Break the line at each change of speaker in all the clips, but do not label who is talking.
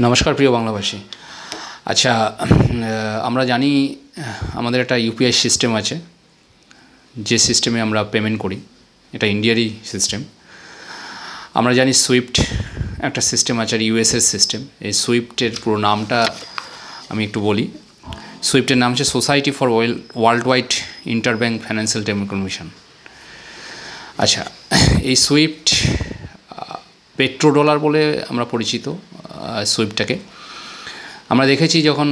নমস্কার প্রিয় বাংলাভাষী। আচ্ছা, আমরা জানি আমাদের একটা ইউপিআই সিস্টেম আছে, যে সিস্টেমে আমরা পেমেন্ট করি। এটা ইন্ডিয়ারই সিস্টেম। আমরা জানি সুইফট একটা সিস্টেম আছে, আর ইউএসের সিস্টেম। এই সুইফটের পুরো নামটা আমি একটু বলি। সুইফটের নাম হচ্ছে society for world wide interbank financial telecommunication. আচ্ছা, এই সুইফট পেট্রো ডলার বলে আমরা পরিচিত। সুইফটটাকে আমরা দেখেছি যখন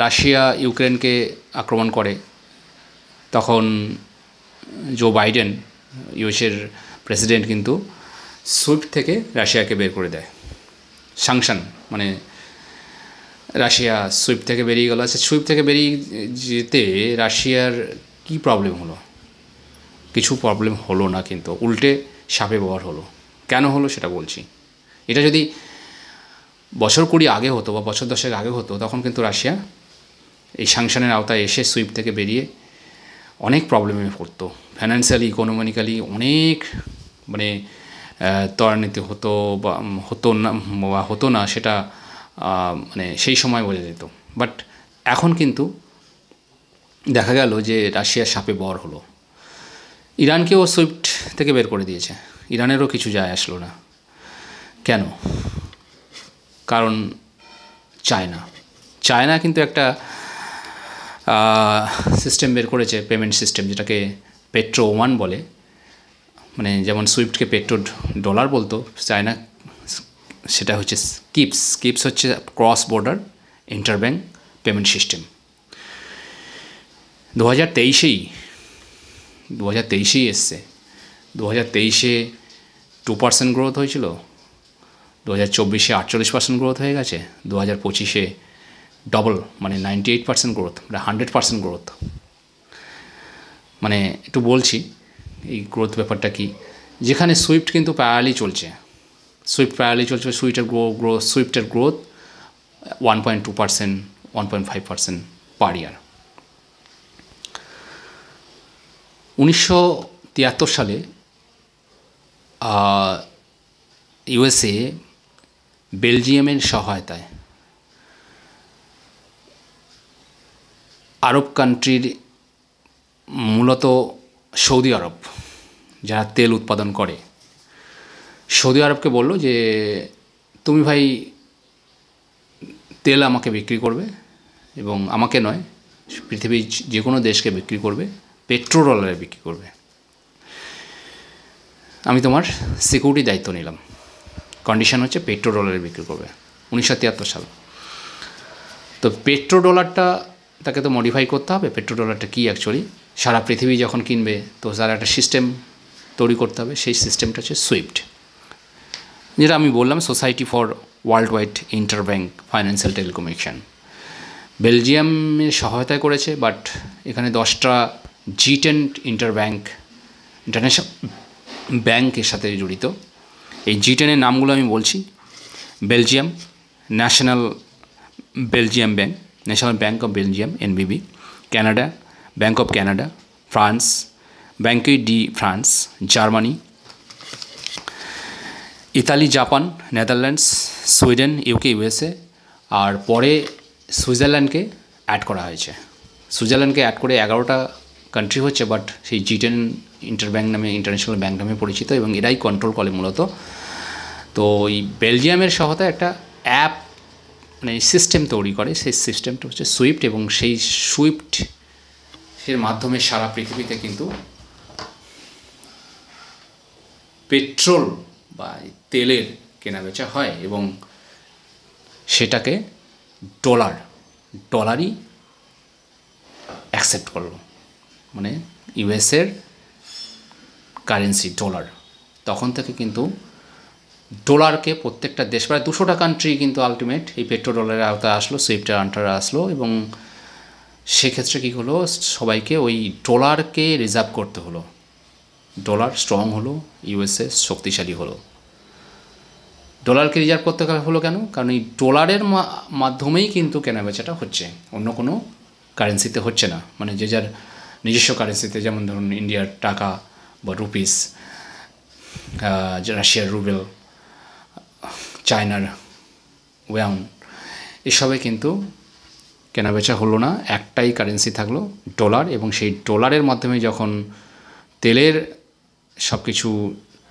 রাশিয়া ইউক্রেনকে আক্রমণ করে, তখন জো বাইডেন ইউএসের প্রেসিডেন্ট কিন্তু সুইফট থেকে রাশিয়াকে বের করে দেয়। সাংশন মানে রাশিয়া সুইফট থেকে বেরিয়ে গেল। আচ্ছা, সুইফট থেকে বেরিয়ে যেতে রাশিয়ার কি প্রবলেম হলো? কিছু প্রবলেম হলো না, কিন্তু উল্টে সাপে বর হলো। কেন হলো সেটা বলছি। এটা যদি বছর 20 আগে হতো বা বছর 10 আগে হতো, তখন কিন্তু রাশিয়া এই সাংশনের আওতায় এসে সুইফট থেকে বেরিয়ে অনেক প্রবলেমে পড়তো। ফাইন্যান্সিয়ালি, ইকোনমিক্যালি অনেক মানে ত্বরান্বিত হতো বা হতো না সেটা মানে সেই সময় বোঝা যেত। বাট এখন কিন্তু দেখা গেল যে রাশিয়ার সাপে বর হলো। ইরানকেও সুইফট থেকে বের করে দিয়েছে। ইরানেরও কিছু যায় আসলো না। কেন? কারণ চায়না কিন্তু একটা সিস্টেম বের করেছে, পেমেন্ট সিস্টেম, যেটাকে পেট্রো ওয়ান বলে। মানে যেমন সুইফটকে পেট্রো ডলার বলতো, চায়না সেটা হচ্ছে কিপস হচ্ছে ক্রস বর্ডার ইন্টারব্যাঙ্ক পেমেন্ট সিস্টেম। 2023 এসছে। 2023 2% গ্রোথ হয়েছিল, 2024 48% গ্রোথ হয়ে গেছে, 2025 ডবল মানে 98% গ্রোথ, মানে 100% গ্রোথ। মানে একটু বলছি এই গ্রোথ ব্যাপারটা কি। যেখানে সুইফট কিন্তু প্যারালি চলছে, সুইফটের গ্রোথ 1.2%, 1.5% পার ইয়ার। 1973 সালে ইউএসএ বেলজিয়ামের সহায়তায় আরব কান্ট্রির, মূলত সৌদি আরব যারা তেল উৎপাদন করে, সৌদি আরবকে বলল যে তুমি ভাই তেল আমাকে বিক্রি করবে, এবং আমাকে নয়, পৃথিবীর যে কোনো দেশকে বিক্রি করবে, পেট্রো ডলারে বিক্রি করবে। আমি তোমার সিকিউরিটি দায়িত্ব নিলাম। কন্ডিশন হচ্ছে পেট্রো ডলারে বিক্রি করবে। 1973 সাল। তো পেট্রো ডলারটা তাকে তো মডিফাই করতে হবে। পেট্রো ডলারটা কী অ্যাকচুয়ালি, সারা পৃথিবী যখন কিনবে তো তার একটা সিস্টেম তৈরি করতে হবে। সেই সিস্টেমটা হচ্ছে সুইফট, যেটা আমি বললাম society for world wide interbank financial telecommunication. বেলজিয়ামের সহায়তায় করেছে, বাট এখানে 10টা G10 ইন্টারন্যাশনাল ব্যাংকের সাথে জড়িত। এই G10 নামগুলো আমি বলছি: Belgium, national bank of Belgium NBB, Canada, bank of Canada, France, Banque de France, Germany, Italy, Japan, Netherlands, Sweden, UK, USA, আর পরে সুইজারল্যান্ডকে অ্যাড করা হয়েছে। সুইজারল্যান্ডকে অ্যাড করে 11টা কান্ট্রি হচ্ছে, বাট সেই G10 ইন্টারন্যাশনাল ব্যাংক নামে পরিচিত, এবং এরাই কন্ট্রোল করে মূলত। তো এই বেলজিয়ামের সহায়তায় একটা অ্যাপ মানে সিস্টেম তৈরি করে। সেই সিস্টেমটা হচ্ছে সুইফট, এবং সেই সুইফটের মাধ্যমে সারা পৃথিবীতে কিন্তু পেট্রোল বা তেলের কেনাবেচা হয়, এবং সেটাকে ডলারই অ্যাকসেপ্ট করলো। মানে ইউএসের কারেন্সি ডলার। তখন থেকে কিন্তু ডলারকে প্রত্যেকটা দেশ, প্রায় 200টা কান্ট্রি কিন্তু আলটিমেট এই পেট্রো ডলারের আওতায় আসলো, সুইফটের আন্ডারে আসলো। এবং সেক্ষেত্রে কী হলো, সবাইকে ওই ডলারকে রিজার্ভ করতে হলো। ডলার স্ট্রং হলো, ইউএসএ শক্তিশালী হলো। ডলারকে রিজার্ভ করতে হলো কেন? কারণ এই ডলারের মাধ্যমেই কিন্তু কেনাবেচাটা হচ্ছে, অন্য কোনো কারেন্সিতে হচ্ছে না। মানে যে যার নিজস্ব কারেন্সিতে, যেমন ধরুন ইন্ডিয়ার টাকা বা রুপিস, রাশিয়ার রুবেল, চায়নার ওয়ান, এসবে কিন্তু কেনাবেচা হলো না, একটাই কারেন্সি থাকলো ডলার, এবং সেই ডলারের মাধ্যমে যখন তেলের সব কিছু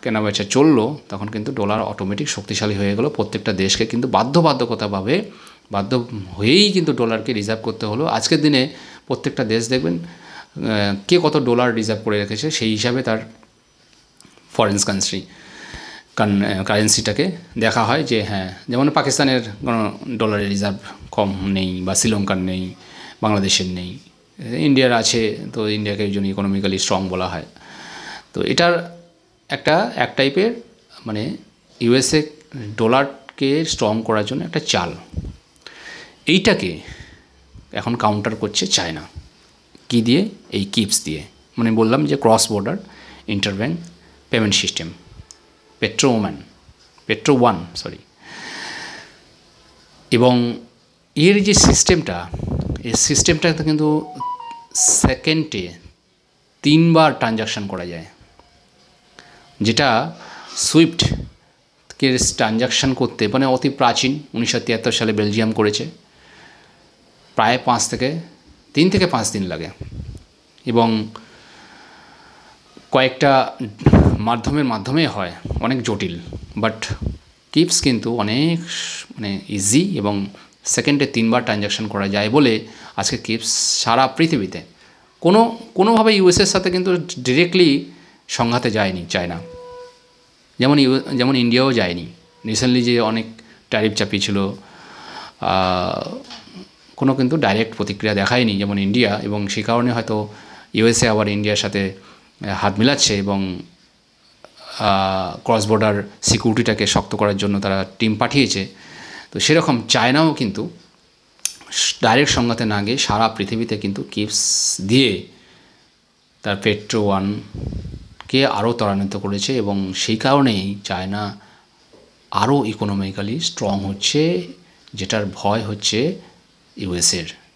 কেনাবেচা চললো তখন কিন্তু ডলার অটোমেটিক শক্তিশালী হয়ে গেল। প্রত্যেকটা দেশকে কিন্তু বাধ্যবাধকতাভাবে বাধ্য হয়েই কিন্তু ডলারকে রিজার্ভ করতে হলো। আজকের দিনে প্রত্যেকটা দেশ দেখবেন কে কত ডলার রিজার্ভ করে রেখেছে সেই হিসাবে তার ফরেন কারেন্সিটাকে দেখা হয় যে হ্যাঁ, যেমন পাকিস্তানের কোনো ডলারের রিজার্ভ কম নেই, বা শ্রীলঙ্কার নেই, বাংলাদেশের নেই, ইন্ডিয়ার আছে, তো ইন্ডিয়াকে ওই জন্য ইকোনমিক্যালি স্ট্রং বলা হয়। তো এটার এক টাইপের মানে ইউএসএ ডলারকে স্ট্রং করার জন্য একটা চাল। এইটাকে এখন কাউন্টার করছে চায়না। কি দিয়ে? এই কিপস দিয়ে। মানে বললাম যে cross border interbank payment system, petro one এবং এর যে সিস্টেমটা, এই সিস্টেমটাতে কিন্তু সেকেন্ডে 3 বার ট্রানজাকশান করা যায়, যেটা সুইফটকে ট্রানজাকশান করতে মানে অতি প্রাচীন 1973 সালে বেলজিয়াম করেছে, প্রায় 3 থেকে 5 দিন লাগে, এবং কয়েকটা মাধ্যমে হয়, অনেক জটিল। বাট কিপস কিন্তু অনেক মানে ইজি, এবং সেকেন্ডে 3 বার ট্রানজাকশান করা যায় বলে আজকে কিপস সারা পৃথিবীতে কোনোভাবে ইউএসের সাথে কিন্তু ডিরেক্টলি সংঘাতে যায়নি চায়না, যেমন ইন্ডিয়াও যায়নি। রিসেন্টলি যে অনেক ট্যারিফ চাপিয়েছিল, কোনো কিন্তু ডাইরেক্ট প্রতিক্রিয়া দেখায়নি যেমন ইন্ডিয়া, এবং সেই কারণে হয়তো ইউএসএ আবার ইন্ডিয়ার সাথে হাত মিলাচ্ছে এবং ক্রস বর্ডার সিকিউরিটিটাকে শক্ত করার জন্য তারা টিম পাঠিয়েছে। তো সেরকম চায়নাও কিন্তু ডাইরেক্ট সংঘাতে না গিয়ে সারা পৃথিবীতে কিন্তু কিপস দিয়ে তার পেট্রো ওয়ানকে আরও ত্বরান্বিত করেছে, এবং সেই কারণেই চায়না আরও ইকোনমিক্যালি স্ট্রং হচ্ছে, যেটার ভয় হচ্ছে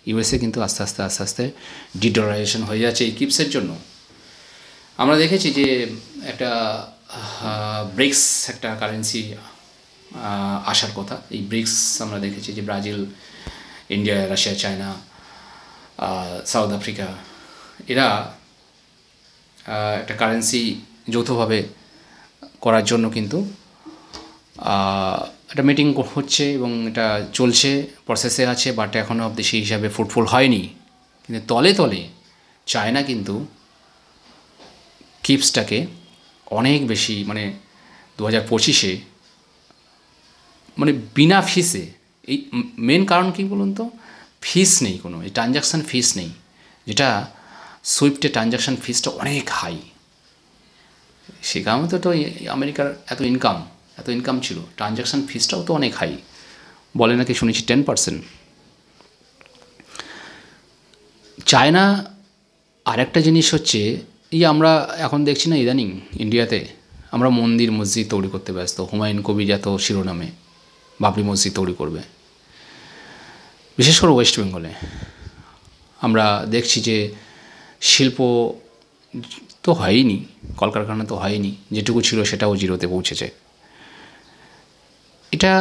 ইউএসএ কিন্তু আস্তে আস্তে ডিডলারাইজেশন হয়ে যাচ্ছে এই কিপসের জন্য। আমরা দেখেছি যে একটা ব্রিক্স একটা কারেন্সি আসার কথা। এই ব্রিক্স আমরা দেখেছি যে Brazil, India, Russia, China, south Africa, এরা একটা কারেন্সি যৌথভাবে করার জন্য কিন্তু একটা মিটিং হচ্ছে এবং এটা চলছে, প্রসেসে আছে, বাট এখনও অবধি সেই হিসাবে ফ্রুটফুল হয়নি। কিন্তু তলে তলে চায়না কিন্তু কিপসটাকে অনেক বেশি মানে 2025-এ মানে বিনা ফিসে, এই মেন কারণ কী বলুন তো, ফিস নেই কোনো, এই ট্রানজাকশান ফিস নেই, যেটা সুইফটে ট্রানজাকশান ফিসটা অনেক হাই। সে কারণে তো আমেরিকার এত ইনকাম ছিল, ট্রানজাকশান ফিসটাও তো অনেক হাই, বলে নাকি শুনেছি 10%। চায়না আরেকটা জিনিস হচ্ছে, এই আমরা এখন দেখছি না ইদানিং ইন্ডিয়াতে আমরা মন্দির মসজিদ তৈরি করতে ব্যস্ত, হুমায়ুন কবির এত শিরোনামে বাবরি মসজিদ তৈরি করবে, বিশেষ করে ওয়েস্ট বেঙ্গলে। আমরা দেখছি যে শিল্প তো হয়নি, কলকারখানা তো হয়নি, যেটুকু ছিল সেটাও জিরোতে পৌঁছেছে। এটা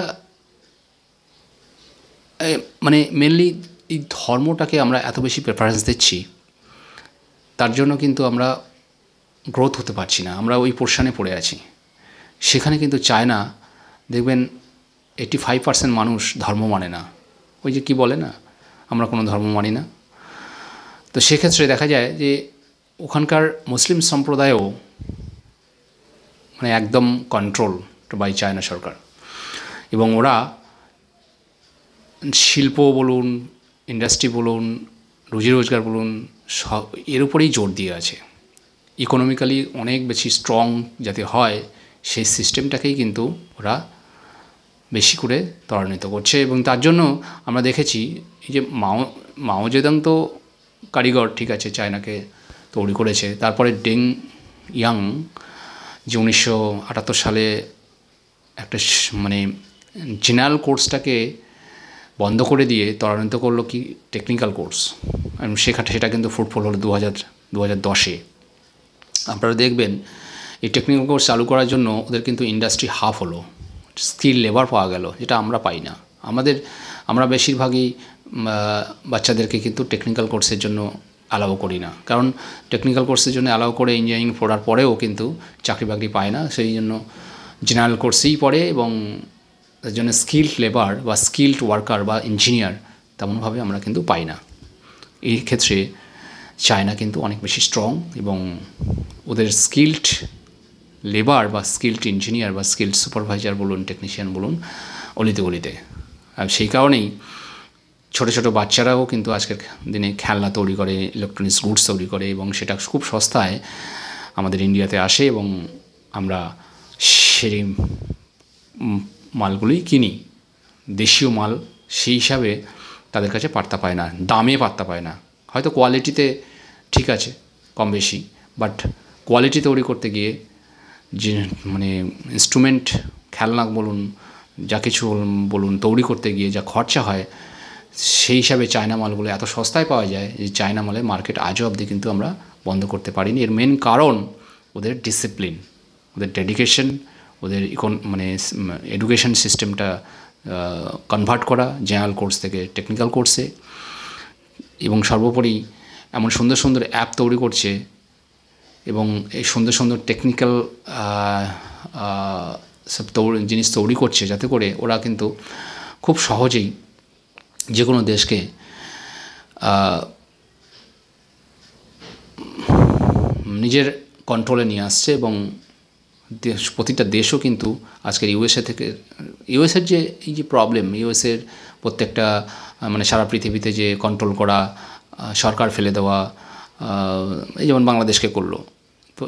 মানে মেনলি এই ধর্মটাকে আমরা এত বেশি প্রেফারেন্স দিচ্ছি, তার জন্য কিন্তু আমরা গ্রোথ হতে পারছি না, আমরা ওই পোর্শনে পড়ে আছি। সেখানে কিন্তু চায়না দেখবেন 85% মানুষ ধর্ম মানে না, ওই যে কি বলে না, আমরা কোনো ধর্ম মানি না। তো সেক্ষেত্রে দেখা যায় যে ওখানকার মুসলিম সম্প্রদায়ও মানে একদম কন্ট্রোল বাই চায়না সরকার, এবং ওরা শিল্প বলুন, ইন্ডাস্ট্রি বলুন, রুজি রোজগার বলুন, সব এর উপরেই জোর দিয়ে আছে। ইকোনমিক্যালি অনেক বেশি স্ট্রং যাতে হয় সেই সিস্টেমটাকেই কিন্তু ওরা বেশি করে ত্বরান্বিত করছে। এবং তার জন্য আমরা দেখেছি এই যে মাও জেদাং তো কারিগর, ঠিক আছে, চায়নাকে তৈরি করেছে। তারপরে ডেং ইয়াং যে 1978 সালে একটা মানে জেনারেল কোর্সটাকে বন্ধ করে দিয়ে ত্বরান্বিত করলো কি টেকনিক্যাল কোর্স, সেটা কিন্তু ফ্রুটফুল হলো 2010-এ। আপনারা দেখবেন এই টেকনিক্যাল কোর্স চালু করার জন্য ওদের কিন্তু ইন্ডাস্ট্রি হাফ হলো, স্কিল লেবার পাওয়া গেল, যেটা আমরা পাই না। আমরা বেশিরভাগই বাচ্চাদেরকে কিন্তু টেকনিক্যাল কোর্সের জন্য অ্যালাউ করি না, কারণ টেকনিক্যাল কোর্সের জন্য অ্যালাউ করে ইঞ্জিনিয়ারিং পড়ার পরেও কিন্তু চাকরি বাকরি পায় না, সেই জন্য জেনারেল কোর্সেই পড়ে এবং তার জন্য স্কিল্ড লেবার বা স্কিল্ড ওয়ার্কার বা ইঞ্জিনিয়ার তেমনভাবে আমরা কিন্তু পাই না। এই ক্ষেত্রে চায়না কিন্তু অনেক বেশি স্ট্রং এবং ওদের স্কিল্ড লেবার বা স্কিল্ড ইঞ্জিনিয়ার বা স্কিল্ড সুপারভাইজার বলুন, টেকনিশিয়ান বলুন, অলিতে গলিতে। আর সেই কারণেই ছোটো ছোটো বাচ্চারাও কিন্তু আজকের দিনে খেলনা তৈরি করে, ইলেকট্রনিক্স গুডস তৈরি করে এবং সেটা খুব সস্তায় আমাদের ইন্ডিয়াতে আসে এবং আমরা সেই মালগুলোই কিনি। দেশীয় মাল সেই হিসাবে তাদের কাছে পাত্তা পায় না, দামে পাত্তা পায় না। হয়তো কোয়ালিটিতে ঠিক আছে কম বেশি, বাট কোয়ালিটি তৈরি করতে গিয়ে যে মানে ইনস্ট্রুমেন্ট, খেলনা বলুন, যা কিছু বলুন, তৈরি করতে গিয়ে যা খরচা হয় সেই হিসাবে চায়না মালগুলো এত সস্তায় পাওয়া যায় যে চায়না মালের মার্কেট আজও অবধি কিন্তু আমরা বন্ধ করতে পারিনি। এর মেন কারণ ওদের ডিসিপ্লিন, ওদের ডেডিকেশন, ওদের মানে এডুকেশন সিস্টেমটা কনভার্ট করা জেনারেল কোর্স থেকে টেকনিক্যাল কোর্সে, এবং সর্বোপরি এমন সুন্দর সুন্দর অ্যাপ তৈরি করছে এবং এই সুন্দর সুন্দর টেকনিক্যাল সব জিনিস তৈরি করছে যাতে করে ওরা কিন্তু খুব সহজেই যে কোনো দেশকে নিজের কন্ট্রোলে নিয়ে আসছে এবং প্রতিটা দেশও কিন্তু আজকের ইউএসের যে এই যে প্রবলেম, ইউএসের প্রত্যেকটা মানে সারা পৃথিবীতে যে কন্ট্রোল করা, সরকার ফেলে দেওয়া, এই যেমন বাংলাদেশকে করলো, তো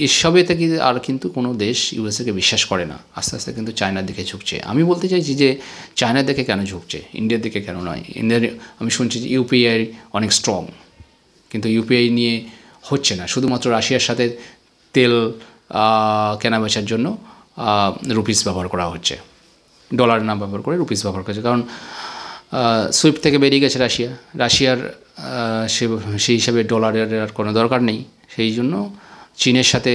এসবে থেকে আর কিন্তু কোনো দেশ ইউএসএকে বিশ্বাস করে না। আস্তে আস্তে কিন্তু চায়নার দিকে ঝুঁকছে। আমি বলতে চাইছি যে চায়নার দিকে কেন ঝুঁকছে, ইন্ডিয়ার দিকে কেন নয়? ইন্ডিয়ার আমি শুনছি যে ইউপিআই অনেক স্ট্রং, কিন্তু ইউপিআই নিয়ে হচ্ছে না। শুধুমাত্র রাশিয়ার সাথে তেল কেনা বেচার জন্য রুপিস ব্যবহার করা হচ্ছে, ডলার না ব্যবহার করে রুপিস ব্যবহার করছে, কারণ সুইফট থেকে বেরিয়ে গেছে রাশিয়ার সেই হিসাবে ডলারের আর কোনো দরকার নেই। সেই জন্য চীনের সাথে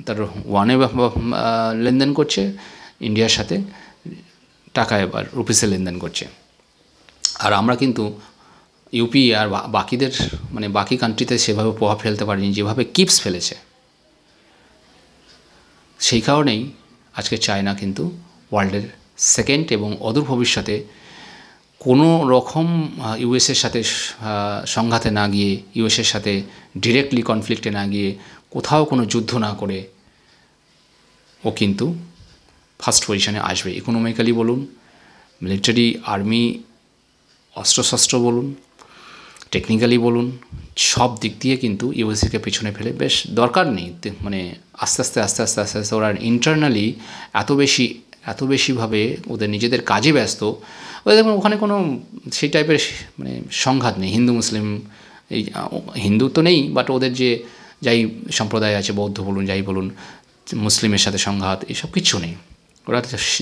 তার ওয়ানে লেনদেন করছে, ইন্ডিয়ার সাথে টাকা এবার রুপিসে লেনদেন করছে। আর আমরা কিন্তু ইউপি আর বাকিদের মানে বাকি কান্ট্রিতে সেভাবে প্রভাব ফেলতে পারিনি যেভাবে কিপস ফেলেছে। সেই কারণেই আজকে চায়না কিন্তু ওয়ার্ল্ডের সেকেন্ড এবং অদূর ভবিষ্যতে কোনো রকম ইউএসের সাথে সংঘাতে না গিয়ে, ইউএসের সাথে ডিরেক্টলি কনফ্লিক্টে না গিয়ে, কোথাও কোনো যুদ্ধ না করে ও কিন্তু ফার্স্ট পজিশনে আসবে। ইকোনমিক্যালি বলুন, মিলিটারি আর্মি অস্ত্রশস্ত্র বলুন, টেকনিক্যালি বলুন, সব দিক দিয়ে কিন্তু ইউএসএকে পেছনে ফেলে বেশ দরকার নেই। মানে আস্তে আস্তে ওরা ইন্টারনালি এত বেশিভাবে ওদের নিজেদের কাজে ব্যস্ত, ওদের দেখুন ওখানে কোনো সেই টাইপের মানে সংঘাত নেই। হিন্দু মুসলিম, এই হিন্দু তো নেই, বাট ওদের যে যাই সম্প্রদায় আছে, বৌদ্ধ বলুন, যাই বলুন, মুসলিমের সাথে সংঘাত, এসব কিচ্ছু নেই। ওরা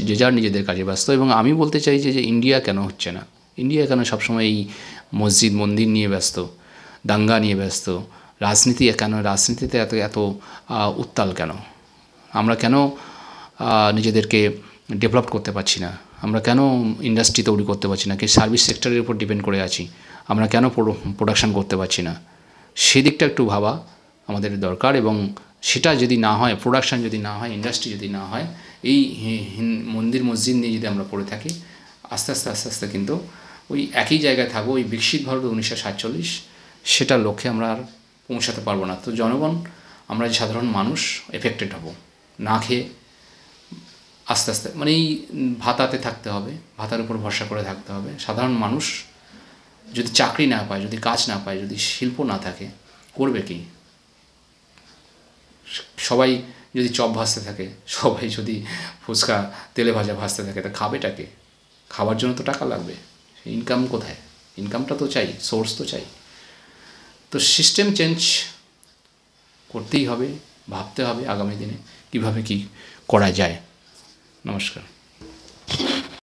যে যার নিজেদের কাজে ব্যস্ত। এবং আমি বলতে চাই যে ইন্ডিয়া কেন হচ্ছে না, ইন্ডিয়া কেন সবসময় এই মসজিদ মন্দির নিয়ে ব্যস্ত, দাঙ্গা নিয়ে ব্যস্ত, রাজনীতিতে এত উত্তাল কেন? আমরা কেন নিজেদেরকে ডেভেলপ করতে পারছি না? আমরা কেন ইন্ডাস্ট্রি তৈরি করতে পারছি না? সার্ভিস সেক্টরের উপর ডিপেন্ড করে আছি, আমরা কেন প্রোডাকশান করতে পারছি না? সেদিকটা একটু ভাবা আমাদের দরকার। এবং সেটা যদি না হয়, প্রোডাকশান যদি না হয়, ইন্ডাস্ট্রি যদি না হয়, এই মন্দির মসজিদ নিয়ে যদি আমরা পড়ে থাকি, আস্তে আস্তে কিন্তু ওই একই জায়গায় থাকবো। ওই বিকশিত ভারত 1947 সেটার লক্ষ্যে আমরা আর পৌঁছাতে পারবো না। তো জনগণ, আমরা সাধারণ মানুষ এফেক্টেড হব। না খেয়ে আস্তে আস্তে মানে এই ভাতাতে থাকতে হবে, ভাতার উপর ভরসা করে থাকতে হবে। সাধারণ মানুষ যদি চাকরি না পায়, যদি কাজ না পায়, যদি শিল্প না থাকে, করবে কি? সবাই যদি চপ ভাজতে থাকে, সবাই যদি ফুচকা তেলে ভাজা ভাজতে থাকে, তা খাবেটাকে? খাবার জন্য তো টাকা লাগবে। ইনকাম কোথায়? ইনকামটা তো চাই, সোর্স তো চাই। তো সিস্টেম চেঞ্জ করতেই হবে, ভাবতে হবে আগামী দিনে কীভাবে কী করা যায়। নমস্কার।